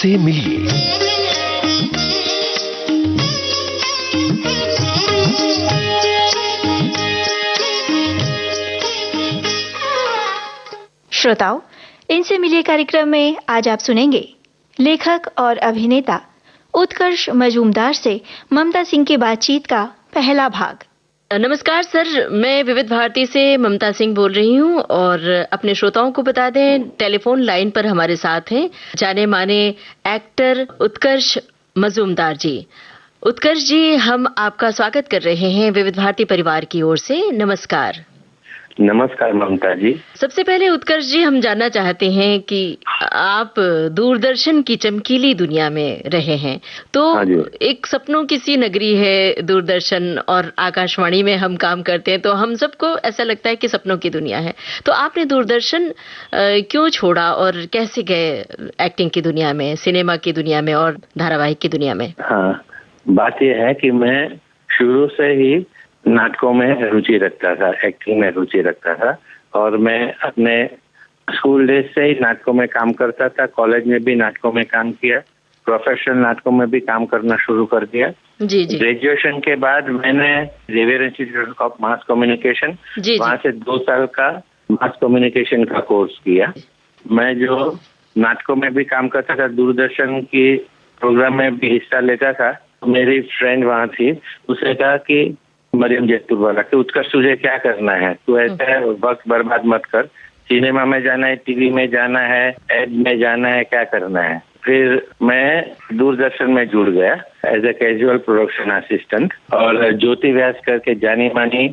इनसे मिलिए। श्रोताओं, इनसे मिलिए कार्यक्रम में आज आप सुनेंगे लेखक और अभिनेता उत्कर्ष मजूमदार से ममता सिंह की बातचीत का पहला भाग। नमस्कार सर, मैं विविध भारती से ममता सिंह बोल रही हूँ और अपने श्रोताओं को बता दें, टेलीफोन लाइन पर हमारे साथ हैं जाने माने एक्टर उत्कर्ष मजूमदार जी। उत्कर्ष जी, हम आपका स्वागत कर रहे हैं विविध भारती परिवार की ओर से। नमस्कार। नमस्कार ममता जी। सबसे पहले उत्कर्ष जी, हम जानना चाहते हैं कि आप दूरदर्शन की चमकीली दुनिया में रहे हैं, तो एक सपनों की सी नगरी है दूरदर्शन, और आकाशवाणी में हम काम करते हैं तो हम सबको ऐसा लगता है कि सपनों की दुनिया है। तो आपने दूरदर्शन क्यों छोड़ा और कैसे गए एक्टिंग की दुनिया में, सिनेमा की दुनिया में और धारावाहिक की दुनिया में? हाँ, बात यह है कि मैं शुरू से ही नाटकों में रुचि रखता था, एक्टिंग में रुचि रखता था, और मैं अपने स्कूल डेज से ही नाटकों में काम करता था। कॉलेज में भी नाटकों में काम किया, प्रोफेशनल नाटकों में भी काम करना शुरू कर दिया। जी जी। ग्रेजुएशन के बाद मैंने Xavier Institute of Mass Communication, वहाँ से 2 साल का मास कम्युनिकेशन का कोर्स किया। मैं जो नाटकों में भी काम करता था, दूरदर्शन की प्रोग्राम में भी हिस्सा लेता था। मेरी फ्रेंड वहाँ थी, उसने कहा कि मरियम जैतूरवाला कि उत्कर्ष तुझे क्या करना है, तू ऐसा वक्त बर्बाद मत कर, सिनेमा में जाना है, टीवी में जाना है, एड में जाना है, क्या करना है। फिर मैं दूरदर्शन में जुड़ गया as a casual production assistant, और ज्योति व्यास करके जानी मानी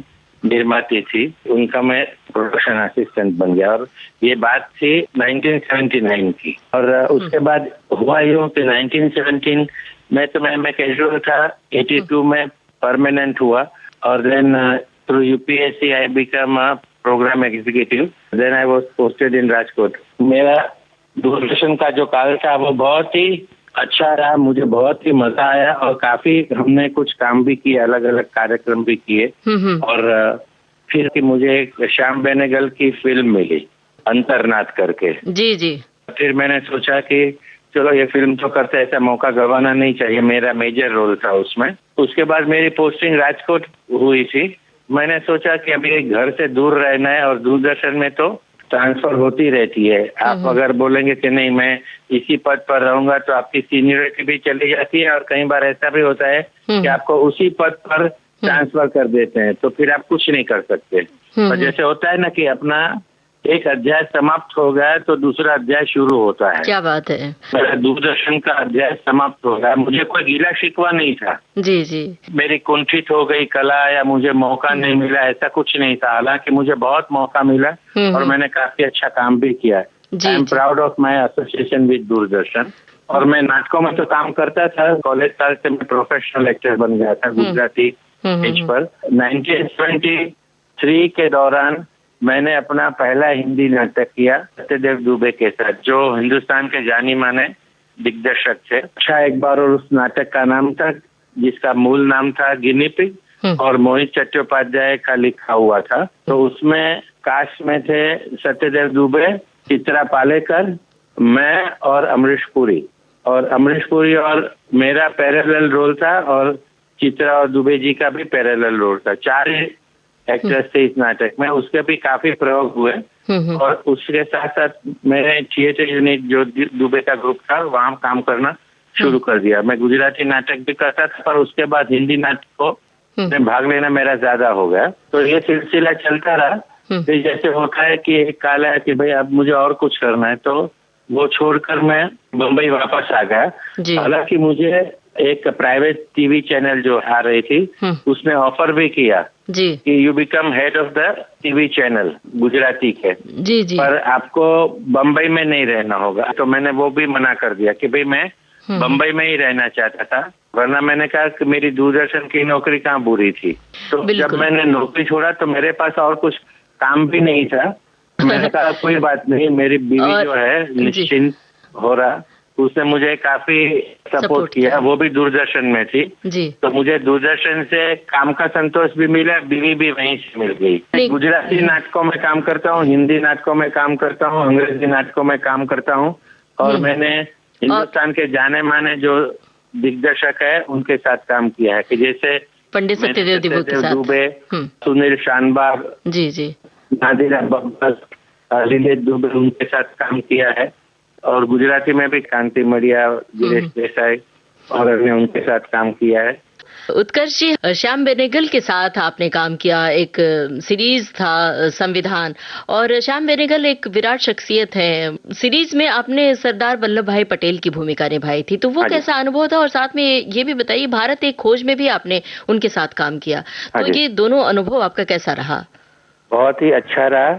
निर्माती थी, उनका मैं प्रोडक्शन असिस्टेंट बन गया। और ये बात थी 1979 की। और उसके बाद हुआ यूँ कि 1917 में तो मैं कैजुअल था, 82 में परमानेंट हुआ, और then through UPSC I become a programme executive, then I was posted in Rajkot. मेरा दूरदर्शन का जो काल था वो बहुत ही अच्छा रहा, मुझे बहुत ही मजा आया, और काफी हमने कुछ काम भी किए, अलग अलग कार्यक्रम भी किए। और फिर कि मुझे एक श्याम बेनेगल की फिल्म मिली अंतरनाथ करके। जी जी। फिर मैंने सोचा कि चलो ये फिल्म तो करते, ऐसा मौका गंवाना नहीं चाहिए, मेरा मेजर रोल था उसमें। उसके बाद मेरी पोस्टिंग राजकोट हुई थी। मैंने सोचा कि अभी घर से दूर रहना है, और दूरदर्शन में तो ट्रांसफर होती रहती है। आप अगर बोलेंगे कि नहीं मैं इसी पद पर रहूंगा तो आपकी सीनियरिटी भी चली जाती है, और कई बार ऐसा भी होता है कि आपको उसी पद पर ट्रांसफर कर देते हैं, तो फिर आप कुछ नहीं कर सकते। और जैसे होता है ना कि अपना एक अध्याय समाप्त हो गया तो दूसरा अध्याय शुरू होता है। क्या बात है। मेरा दूरदर्शन का अध्याय समाप्त हो गया, मुझे कोई गिला शिकवा नहीं था। जी जी। मेरी कुंठित हो गई कला या मुझे मौका नहीं मिला, ऐसा कुछ नहीं था। हालांकि मुझे बहुत मौका मिला और मैंने काफी अच्छा काम भी किया। I am proud of my association with Doordarshan. और मैं नाटकों में तो काम करता था, कॉलेज काल से मैं प्रोफेशनल एक्टर बन गया था गुजराती स्टेज पर। 1973 के दौरान मैंने अपना पहला हिंदी नाटक किया सत्यदेव दुबे के साथ, जो हिंदुस्तान के जानी माने दिग्दर्शक थे। अच्छा एक बार, और उस नाटक का नाम था, जिसका मूल नाम था गिनी पिग, और मोहित चट्टोपाध्याय का लिखा हुआ था। तो उसमें कास्ट में थे सत्यदेव दुबे, चित्रा पालेकर, मैं और अमरीश पुरी। और अमरीश पुरी और मेरा पैरेलल रोल था, और चित्रा और दुबे जी का भी पैरेलल रोल था। 4 एक्टर्स थे इस नाटक में। उसके भी काफी प्रयोग हुए, और उसके साथ साथ मैंने थिएटर यूनिट जो दुबे का ग्रुप था वहाँ काम करना शुरू कर दिया। मैं गुजराती नाटक भी करता था, पर उसके बाद हिंदी नाटकों में भाग लेना मेरा ज्यादा हो गया। तो ये सिलसिला चलता रहा। फिर जैसे होता है कि एक काल है कि भाई अब मुझे और कुछ करना है, तो वो छोड़कर मैं बम्बई वापस आ गया। हालांकि मुझे एक प्राइवेट टीवी चैनल जो आ रही थी उसने ऑफर भी किया कि you become head of the TV channel Gujarati के, पर आपको बम्बई में नहीं रहना होगा। तो मैंने वो भी मना कर दिया कि भाई मैं बम्बई में ही रहना चाहता था, वरना मैंने कहा कि मेरी दूरदर्शन की नौकरी कहाँ बुरी थी। तो जब मैंने नौकरी छोड़ा तो मेरे पास और कुछ काम भी नहीं था। मैंने कहा कोई बात नहीं, मेरी बीवी जो है निश्चिंत हो रहा, उसने मुझे काफी सपोर्ट किया, वो भी दूरदर्शन में थी। तो मुझे दूरदर्शन से काम का संतोष भी मिला, बीवी भी वहीं से मिल गई। गुजराती नाटकों में काम करता हूँ, हिंदी नाटकों में काम करता हूँ, अंग्रेजी नाटकों में काम करता हूँ, और मैंने हिंदुस्तान के जाने माने जो दिग्दर्शक है उनके साथ काम किया है, कि जैसे पंडित सत्यदेव दुबे, सुनील शानबाग, जी जी, नादिरा बब्बर, ललित दुबे, उनके साथ काम किया है। और गुजराती में भी कांति मड़िया, गिरीश देसाई और अन्य उनके साथ काम किया है। उत्कर्ष जी, श्याम बेनेगल के साथ आपने काम किया, एक सीरीज था संविधान, और श्याम बेनेगल एक विराट शख्सियत है। सीरीज में आपने सरदार वल्लभ भाई पटेल की भूमिका निभाई थी, तो वो कैसा अनुभव था? और साथ में ये भी बताइए, भारत एक खोज में भी आपने उनके साथ काम किया, तो ये दोनों अनुभव आपका कैसा रहा? बहुत ही अच्छा रहा,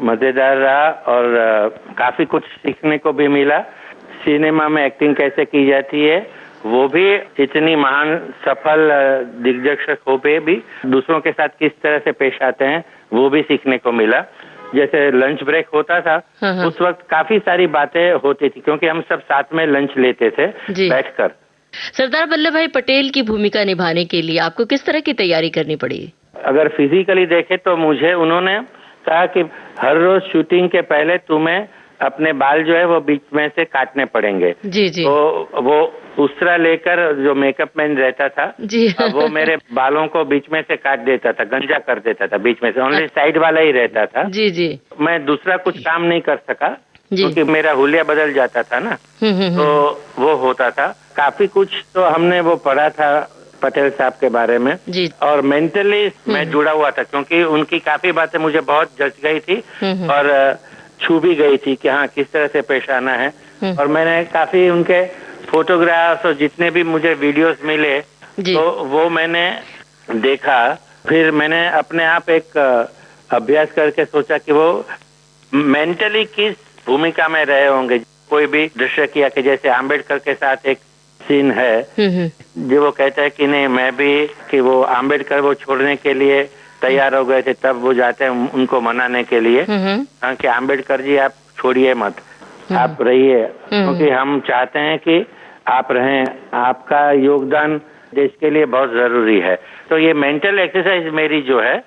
मजेदार रहा, और काफी कुछ सीखने को भी मिला। सिनेमा में एक्टिंग कैसे की जाती है, वो भी इतनी महान सफल दिग्दर्शक हो पे भी दूसरों के साथ किस तरह से पेश आते हैं, वो भी सीखने को मिला। जैसे लंच ब्रेक होता था, उस वक्त काफी सारी बातें होती थी, क्योंकि हम सब साथ में लंच लेते थे बैठकर। सरदार वल्लभ भाई पटेल की भूमिका निभाने के लिए आपको किस तरह की तैयारी करनी पड़ी? अगर फिजिकली देखे तो मुझे उन्होंने कहा कि हर रोज शूटिंग के पहले तुम्हें अपने बाल जो है वो बीच में से काटने पड़ेंगे। जी जी। तो वो उस्तरा लेकर जो मेकअप मैन रहता था जी वो मेरे बालों को बीच में से काट देता था, गंजा कर देता था बीच में से, ओनली साइड वाला ही रहता था। जी जी। मैं दूसरा कुछ काम नहीं कर सका क्योंकि मेरा हुलिया बदल जाता था ना, तो वो होता था। काफी कुछ तो हमने वो पढ़ा था पटेल साहब के बारे में जी। और मेंटली मैं जुड़ा हुआ था, क्योंकि उनकी काफी बातें मुझे बहुत जच गई थी और छू भी गई थी कि हाँ किस तरह से पेश आना है। और मैंने काफी उनके फोटोग्राफ्स और जितने भी मुझे वीडियोस मिले तो वो मैंने देखा। फिर मैंने अपने आप एक अभ्यास करके सोचा कि वो मेंटली किस भूमिका में रहे होंगे। कोई भी दृश्य किया कि जैसे आम्बेडकर के साथ एक सीन है जो वो कहता है कि नहीं मैं भी, कि वो आम्बेडकर वो छोड़ने के लिए तैयार हो गए थे, तब वो जाते हैं उनको मनाने के लिए हाँ कि आम्बेडकर जी आप छोड़िए मत, आप रहिए, क्योंकि हम चाहते हैं कि आप रहें, आपका योगदान देश के लिए बहुत जरूरी है। तो ये मेंटल एक्सरसाइज मेरी जो है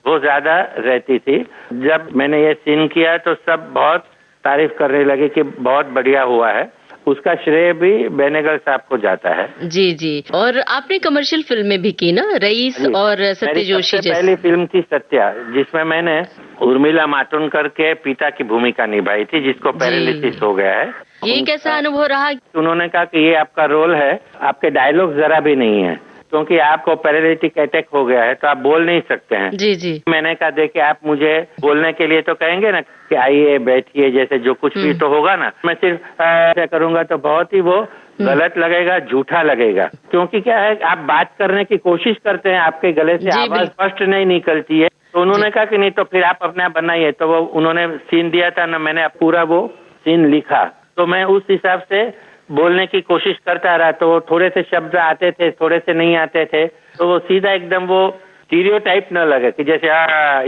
वो ज्यादा रहती थी। जब मैंने ये सीन किया तो सब बहुत तारीफ करने लगे कि बहुत बढ़िया हुआ है। उसका श्रेय भी बेनेगल साहब को जाता है। जी जी। और आपने कमर्शियल फिल्में भी की ना, रईस और सत्य जोशी जैसी। पहली फिल्म थी सत्या, जिसमें मैंने उर्मिला मातोंडकर के पिता की भूमिका निभाई थी, जिसको पैरालिसिस हो गया है। ये कैसा अनुभव रहा? उन्होंने कहा कि ये आपका रोल है, आपके डायलॉग जरा भी नहीं है, क्योंकि आपको पैरालिटिक अटैक हो गया है तो आप बोल नहीं सकते हैं। जी जी। मैंने कहा देखिए आप मुझे बोलने के लिए तो कहेंगे ना कि आइए बैठिए, जैसे जो कुछ भी तो होगा ना, मैं सिर्फ ऐसा करूंगा तो बहुत ही वो गलत लगेगा, झूठा लगेगा। क्योंकि क्या है, आप बात करने की कोशिश करते हैं, आपके गले से आवाज स्पष्ट नहीं निकलती है। तो उन्होंने कहा कि नहीं तो फिर आप अपने आप बनाइए। तो वो उन्होंने सीन दिया था ना, मैंने पूरा वो सीन लिखा, तो मैं उस हिसाब से बोलने की कोशिश करता रहा। तो थोड़े से शब्द आते थे, थोड़े से नहीं आते थे, तो वो सीधा एकदम वो स्टीरियोटाइप न लगे कि जैसे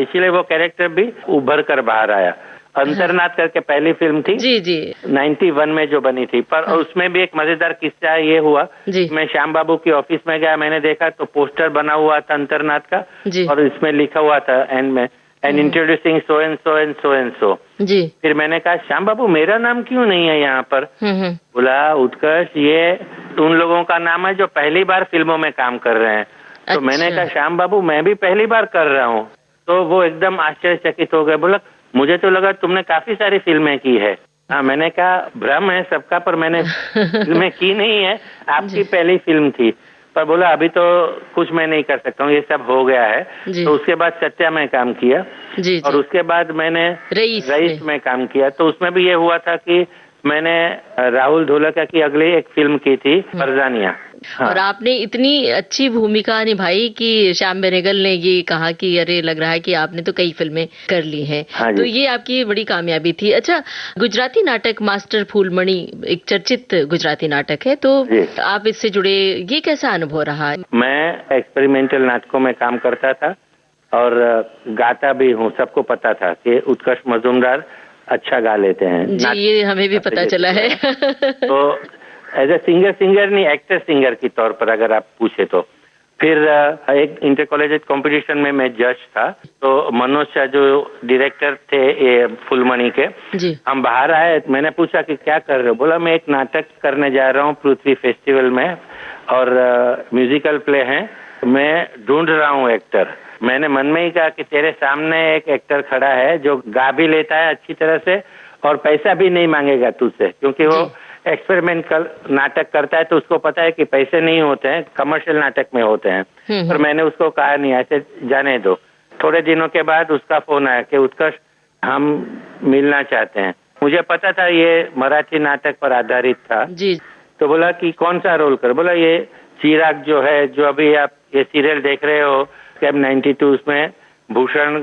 इसीलिए वो कैरेक्टर भी उभर कर बाहर आया। अंतरनाथ करके पहली फिल्म थी जी जी 91 में जो बनी थी, पर उसमें भी एक मजेदार किस्सा ये हुआ। मैं श्याम बाबू की ऑफिस में गया, मैंने देखा तो पोस्टर बना हुआ था अंतरनाथ का और इसमें लिखा हुआ था एंड में and introducing so and so and so and so. फिर मैंने कहा श्याम बाबू मेरा नाम क्यों नहीं है यहाँ पर? बोला उत्कर्ष ये उन लोगों का नाम है जो पहली बार फिल्मों में काम कर रहे हैं। तो मैंने कहा श्याम बाबू मैं भी पहली बार कर रहा हूँ। तो वो एकदम आश्चर्यचकित हो गए, बोला मुझे तो लगा तुमने काफी सारी फिल्में की है। हाँ, मैंने कहा भ्रम है सबका, पर मैंने फिल्में की नहीं है, आपकी पहली फिल्म थी। पर बोला अभी तो कुछ मैं नहीं कर सकता हूँ, ये सब हो गया है। तो उसके बाद सत्या में काम किया और उसके बाद मैंने रईस में काम किया। तो उसमें भी ये हुआ था कि मैंने राहुल ढोलकिया की अगली एक फिल्म की थी फरजानिया। हाँ। और आपने इतनी अच्छी भूमिका निभाई कि श्याम बेनेगल ने ये कहा कि अरे लग रहा है कि आपने तो कई फिल्में कर ली हैं। हाँ तो ये आपकी बड़ी कामयाबी थी। अच्छा, गुजराती नाटक मास्टर फूलमणि एक चर्चित गुजराती नाटक है, तो आप इससे जुड़े, ये कैसा अनुभव रहा? मैं एक्सपेरिमेंटल नाटकों में काम करता था और गाता भी हूँ। सबको पता था कि उत्कर्ष मजूमदार अच्छा गा लेते हैं जी, ये हमें भी पता चला है। तो एज ए सिंगर नहीं, एक्टर सिंगर के तौर पर अगर आप पूछे तो फिर एक इंटर कॉलेज कंपटीशन में मैं जज था, तो मनोज शाह जो डायरेक्टर थे ये फुलमणि के, जी। हम बाहर आए, मैंने पूछा कि क्या कर रहे हो? बोला मैं एक नाटक करने जा रहा हूँ पृथ्वी फेस्टिवल में और म्यूजिकल प्ले है, मैं ढूंढ रहा हूँ एक्टर। मैंने मन में ही कहा कि तेरे सामने एक एक्टर खड़ा है जो गा भी लेता है अच्छी तरह से और पैसा भी नहीं मांगेगा तुझसे, क्योंकि वो एक्सपेरिमेंटल नाटक करता है, तो उसको पता है कि पैसे नहीं होते हैं, कमर्शियल नाटक में होते हैं। पर मैंने उसको कहा नहीं, ऐसे जाने दो। थोड़े दिनों के बाद उसका फोन आया कि उत्कर्ष हम मिलना चाहते हैं। मुझे पता था ये मराठी नाटक पर आधारित था जी। तो बोला कि कौन सा रोल कर? बोला ये चिराग जो है, जो अभी आप ये सीरियल देख रहे हो कैब 92 उसमें भूषण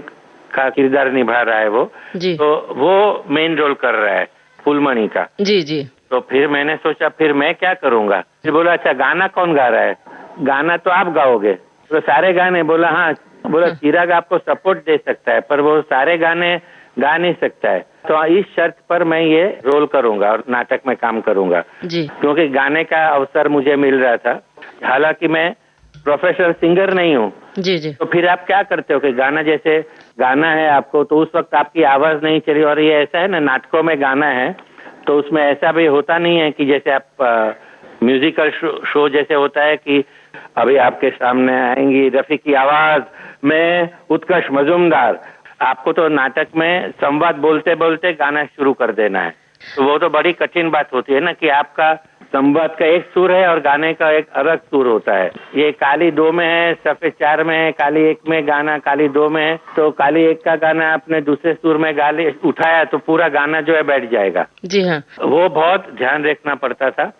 का किरदार निभा रहा है वो जी। तो वो मेन रोल कर रहा है फुलमणि का। जी जी। तो फिर मैंने सोचा फिर मैं क्या करूंगा? फिर बोला अच्छा गाना कौन गा रहा है? गाना तो आप गाओगे। तो सारे गाने? बोला हाँ। बोला चिराग आपको सपोर्ट दे सकता है पर वो सारे गाने गा नहीं सकता है, तो इस शर्त पर मैं ये रोल करूंगा और नाटक में काम करूंगा जी। क्योंकि गाने का अवसर मुझे मिल रहा था। हालांकि मैं प्रोफेशनल सिंगर नहीं हूँ। जी जी। तो फिर आप क्या करते हो कि गाना जैसे गाना है आपको, तो उस वक्त आपकी आवाज नहीं चली, और ये ऐसा है ना नाटकों में गाना है तो उसमें ऐसा भी होता नहीं है कि जैसे आप म्यूजिकल शो जैसे होता है कि अभी आपके सामने आएंगी रफी की आवाज में उत्कर्ष मजूमदार, आपको तो नाटक में संवाद बोलते बोलते गाना शुरू कर देना है। तो वो तो बड़ी कठिन बात होती है ना कि आपका संवाद का एक सुर है और गाने का एक अलग सुर होता है। ये काली 2 में है, सफेद 4 में है, काली 1 में गाना काली 2 में है, तो काली 1 का गाना आपने दूसरे सुर में उठाया तो पूरा गाना जो है बैठ जाएगा। जी हाँ। वो बहुत ध्यान रखना पड़ता था।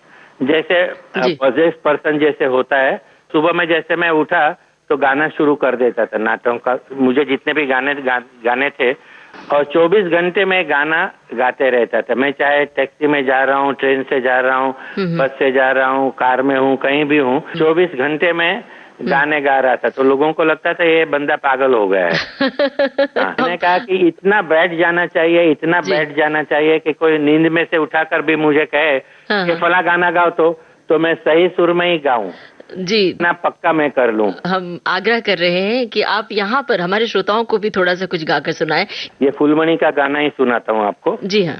जैसे पजेस पर्सन जैसे होता है, सुबह में जैसे मैं उठा तो गाना शुरू कर देता था नाटकों का, मुझे जितने भी गाने थे, और 24 घंटे में गाना गाते रहता था। मैं चाहे टैक्सी में जा रहा हूँ, ट्रेन से जा रहा हूँ, बस से जा रहा हूँ, कार में हूँ, कहीं भी हूँ, 24 घंटे में गाने गा रहा था। तो लोगों को लगता था ये बंदा पागल हो गया है। मैंने कहा कि इतना बैठ जाना चाहिए, इतना बैठ जाना चाहिए कि कोई नींद में से उठाकर भी मुझे कहे कि फला गाना गाओ तो मैं सही सुर में ही गाऊं जी, इतना पक्का मैं कर लूं। हम आग्रह कर रहे हैं कि आप यहाँ पर हमारे श्रोताओं को भी थोड़ा सा कुछ गाकर सुनाएं। ये फुलमणि का गाना ही सुनाता हूँ आपको। जी हाँ।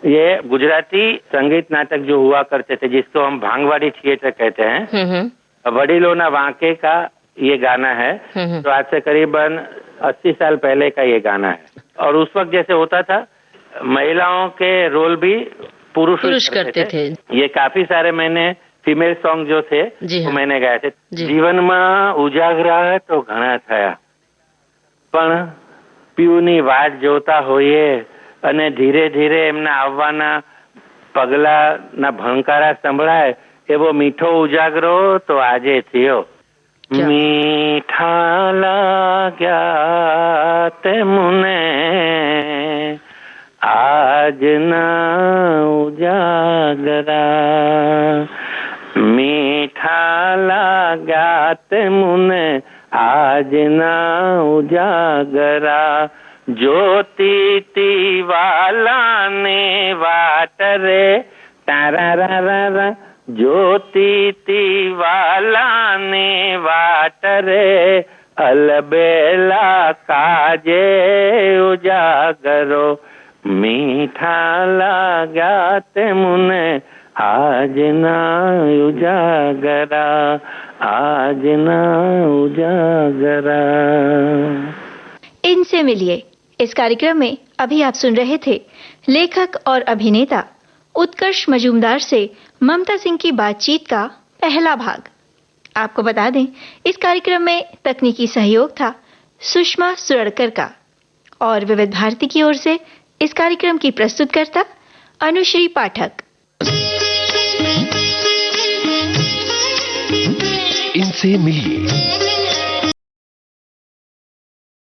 ये गुजराती संगीत नाटक जो हुआ करते थे जिसको हम भांगवाड़ी थिएटर कहते हैं, वडीलोना वांके का ये गाना है। तो आज से करीबन 80 साल पहले का ये गाना है। और उस वक्त जैसे होता था महिलाओं के रोल भी पुरुष करते थे। ये काफी सारे मैंने फीमेल सॉन्ग जो थे वो मैंने गाए थे। जीवन में उजागरा तो घણા થયા પણ પીયુની વાટ જોતા હોઈએ અને ધીરે ધીરે એમના આવવાના પગલાના ભણકારા સંભળાય એવો મીઠો ઉજાગરો તો આજે થયો। મીઠા લાગ્યા તે મને આજના ઉજાગરા, मीठा लागा ते मुने आज ना उजागरा, ज्योति तीवाला ने वाट रे तारा रा रा रा, ज्योति तीवाला ने वाट रे अलबेला काजे उजागरो, मीठा लागा ते मुने आज ना उजागरा, आज ना उजागरा। इनसे मिलिए इस कार्यक्रम में अभी आप सुन रहे थे लेखक और अभिनेता उत्कर्ष मजूमदार से ममता सिंह की बातचीत का पहला भाग। आपको बता दें इस कार्यक्रम में तकनीकी सहयोग था सुषमा सुरड़कर का और विविध भारती की ओर से इस कार्यक्रम की प्रस्तुतकर्ता अनुश्री पाठक। इनसे मिलिए